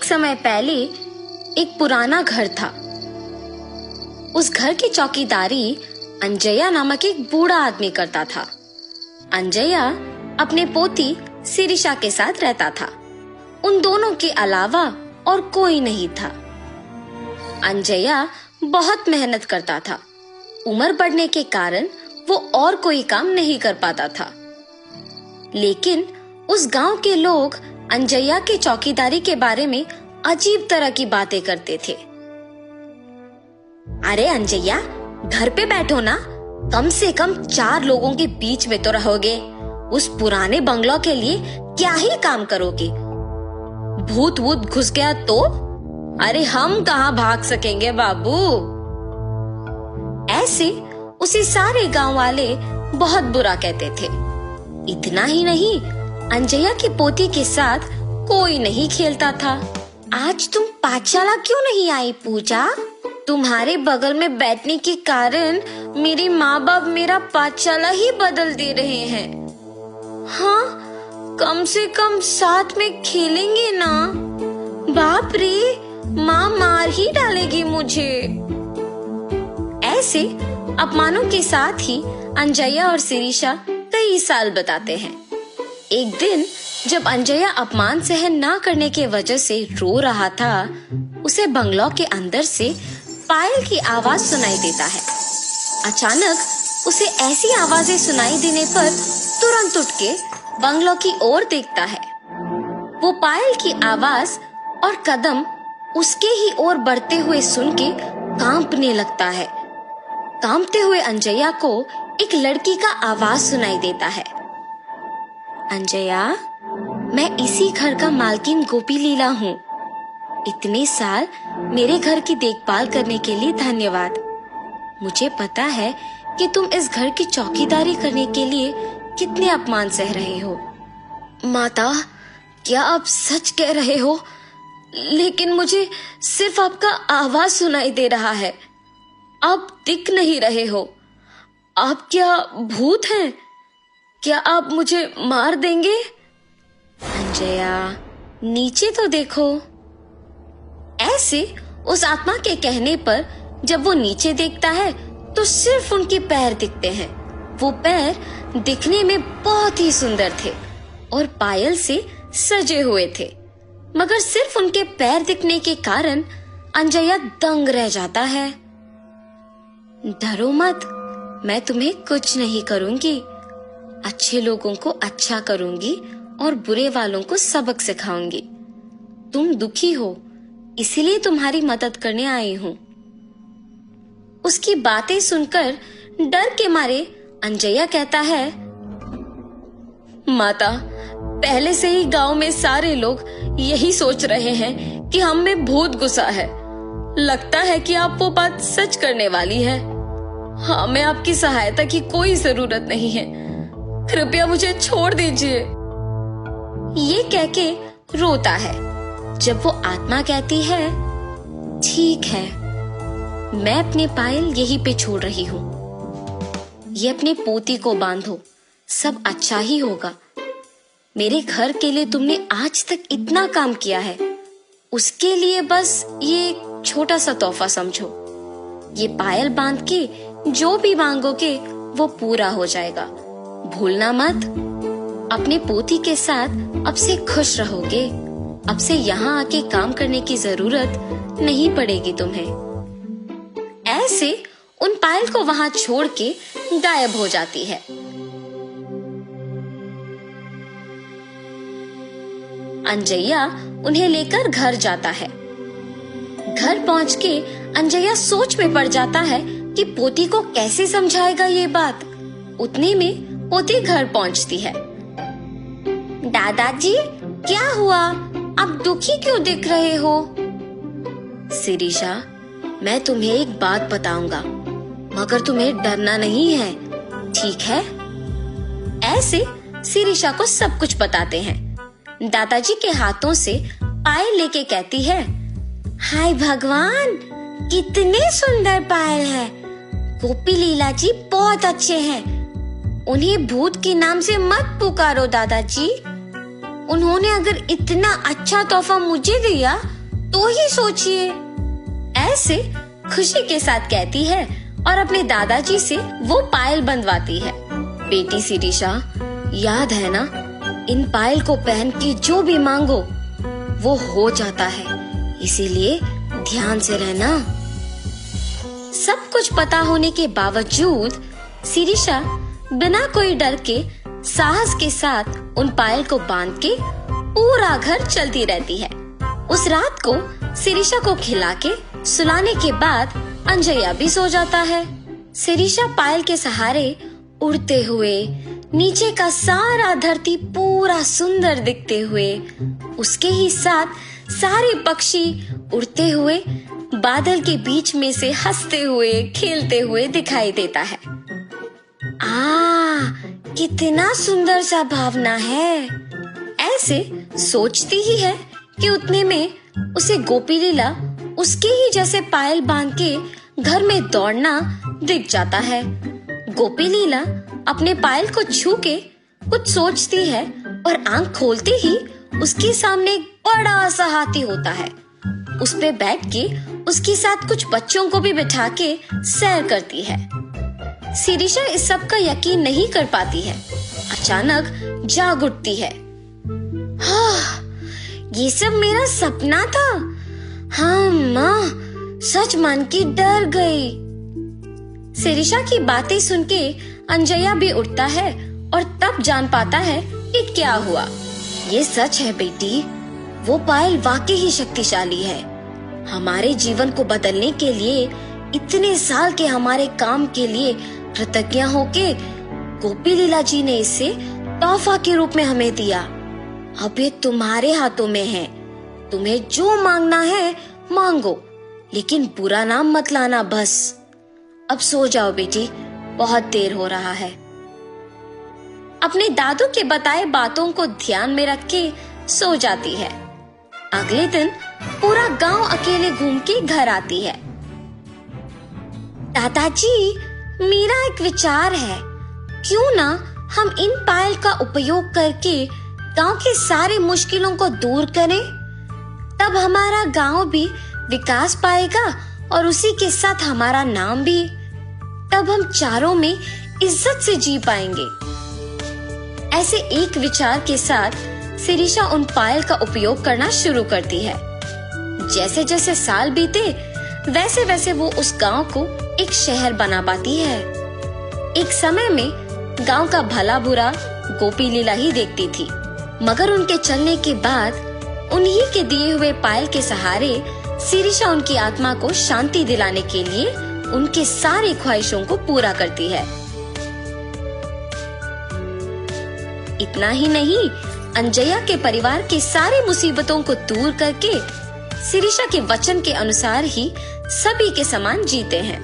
एक समय पहले एक पुराना घर था। उस घर की चौकीदारी अंजया नामक एक बूढ़ा आदमी करता था। अंजया अपने पोती शिरीषा के साथ रहता था। उन दोनों के अलावा और कोई नहीं था। अंजया बहुत मेहनत करता था। उम्र बढ़ने के कारण वो और कोई काम नहीं कर पाता था। लेकिन उस गांव के लोग अंजया के चौकीदारी के बारे में अजीब तरह की बातें करते थे। अरे अंजया, घर पे बैठो ना, कम से कम 4 लोगों के बीच में तो रहोगे। उस पुराने बंगलो के लिए क्या ही काम करोगे? भूत वूत घुस गया तो? अरे हम कहाँ भाग सकेंगे बाबू। ऐसे उसे सारे गांव वाले बहुत बुरा कहते थे। इतना ही नहीं, अंजया की पोती के साथ कोई नहीं खेलता था। आज तुम पाठशाला क्यों नहीं आई पूजा? तुम्हारे बगल में बैठने के कारण मेरे माँ बाप मेरा पाठशाला ही बदल दे रहे हैं। हाँ, कम से कम साथ में खेलेंगे ना। बाप रे, माँ मार ही डालेगी मुझे। ऐसे अपमानों के साथ ही अंजया और शिरीषा कई साल बताते हैं। एक दिन जब अंजया अपमान सहन ना करने के वजह से रो रहा था, उसे बंगलो के अंदर से पायल की आवाज सुनाई देता है। अचानक उसे ऐसी आवाजें सुनाई देने पर तुरंत उठ के बंगलो की ओर देखता है। वो पायल की आवाज और कदम उसके ही ओर बढ़ते हुए सुन के कांपने लगता है। कांपते हुए अंजया को एक लड़की का आवाज सुनाई देता है। अंजया, मैं इसी घर का मालकिन गोपी लीला हूँ। इतने साल मेरे घर की देखभाल करने के लिए धन्यवाद। मुझे पता है कि तुम इस घर की चौकीदारी करने के लिए कितने अपमान सह रहे हो। माता, क्या आप सच कह रहे हो? लेकिन मुझे सिर्फ आपका आवाज सुनाई दे रहा है। आप दिख नहीं रहे हो। आप क्या भूत हैं? क्या आप मुझे मार देंगे? अंजया, नीचे तो देखो। ऐसे उस आत्मा के कहने पर जब वो नीचे देखता है तो सिर्फ उनके पैर दिखते हैं। वो पैर दिखने में बहुत ही सुंदर थे और पायल से सजे हुए थे, मगर सिर्फ उनके पैर दिखने के कारण अंजया दंग रह जाता है। डरो मत, मैं तुम्हें कुछ नहीं करूंगी। अच्छे लोगों को अच्छा करूंगी और बुरे वालों को सबक सिखाऊंगी। तुम दुखी हो, इसलिए तुम्हारी मदद करने आई हूँ। उसकी बातें सुनकर डर के मारे अंजया कहता है, माता, पहले से ही गांव में सारे लोग यही सोच रहे हैं कि हम में भूत घुसा है। लगता है कि आप वो बात सच करने वाली है। हमें आपकी सहायता की कोई जरूरत नहीं है। कृपया मुझे छोड़ दीजिए। ये कह के रोता है। जब वो आत्मा कहती है, ठीक है, मैं अपने पायल यहीं पे छोड़ रही हूँ। ये अपने पोती को बांधो, सब अच्छा ही होगा। मेरे घर के लिए तुमने आज तक इतना काम किया है, उसके लिए बस ये छोटा सा तोहफा समझो। ये पायल बांध के जो भी मांगोगे वो पूरा हो जाएगा। भूलना मत। अपने पोती के साथ अब से खुश रहोगे। अब से यहाँ आके काम करने की जरूरत नहीं पड़ेगी तुम्हें। ऐसे उन पायल को वहां छोड़ के गायब हो जाती है। अंजया उन्हें लेकर घर जाता है। घर पहुंच के अंजया सोच में पड़ जाता है कि पोती को कैसे समझाएगा ये बात। उतने में पोती घर पहुंचती है। दादाजी, क्या हुआ? आप दुखी क्यों दिख रहे हो? शिरीषा, मैं तुम्हें एक बात बताऊंगा, मगर तुम्हें डरना नहीं है, ठीक है? ऐसे शिरीषा को सब कुछ बताते हैं। दादाजी के हाथों से पायल लेके कहती है, हाय भगवान, कितने सुंदर पायल है। गोपी लीला जी बहुत अच्छे हैं। उन्हें भूत के नाम से मत पुकारो दादाजी। उन्होंने अगर इतना अच्छा तोहफा मुझे दिया तो ही सोचिए। ऐसे खुशी के साथ कहती है और अपने दादाजी से वो पायल बंधवाती है। बेटी शिरीषा, याद है ना, इन पायल को पहन के जो भी मांगो वो हो जाता है, इसीलिए ध्यान से रहना। सब कुछ पता होने के बावजूद शिरीषा बिना कोई डर के साहस के साथ उन पायल को बांध के पूरा घर चलती रहती है। उस रात को शिरीषा को खिला के सुलाने के बाद अंजया भी सो जाता है। शिरीषा पायल के सहारे उड़ते हुए नीचे का सारा धरती पूरा सुंदर दिखते हुए, उसके ही साथ सारे पक्षी उड़ते हुए बादल के बीच में से हंसते हुए खेलते हुए दिखाई देता है। कितना सुंदर सा भावना है। ऐसे सोचती ही है कि उतने में उसे गोपी लीला उसके ही जैसे पायल बांध के घर में दौड़ना दिख जाता है। गोपी लीला अपने पायल को छू के कुछ सोचती है और आंख खोलते ही उसके सामने एक बड़ा सा हाथी होता है। उस पे बैठ के उसके साथ कुछ बच्चों को भी बिठा के सैर करती है। शिरीषा इस सब का यकीन नहीं कर पाती है। अचानक जाग उठती है। ये सब मेरा सपना था। हाँ माँ, सच मान के डर गई। शिरीषा की बातें सुन के अंजया भी उठता है और तब जान पाता है कि क्या हुआ। ये सच है बेटी, वो पायल वाकई ही शक्तिशाली है। हमारे जीवन को बदलने के लिए, इतने साल के हमारे काम के लिए कृतज्ञ होके गोपी लीला जी ने इसे तोहफा के रूप में हमें दिया। अब ये तुम्हारे हाथों में है। तुम्हें जो मांगना है मांगो, लेकिन बुरा नाम मत लाना बस। अब सो जाओ बेटी, बहुत देर हो रहा है। अपने दादू के बताए बातों को ध्यान में रख के सो जाती है। अगले दिन पूरा गांव अकेले घूम के घर आती है। दादाजी, मेरा एक विचार है, क्यों ना हम इन पायल का उपयोग करके गांव के सारे मुश्किलों को दूर करें। तब हमारा गांव भी विकास पाएगा और उसी के साथ हमारा नाम भी। तब हम चारों में इज्जत से जी पाएंगे। ऐसे एक विचार के साथ शिरीषा उन पायल का उपयोग करना शुरू करती है। जैसे जैसे साल बीते वैसे वैसे वो उस गांव को एक शहर बना पाती है। एक समय में गांव का भला बुरा गोपी लीला ही देखती थी, मगर उनके चलने के बाद उन्हीं के दिए हुए पायल के सहारे शिरीषा उनकी आत्मा को शांति दिलाने के लिए उनके सारे ख्वाहिशों को पूरा करती है। इतना ही नहीं, अंजया के परिवार के सारे मुसीबतों को दूर करके शिरीषा के वचन के अनुसार ही सभी के समान जीते हैं।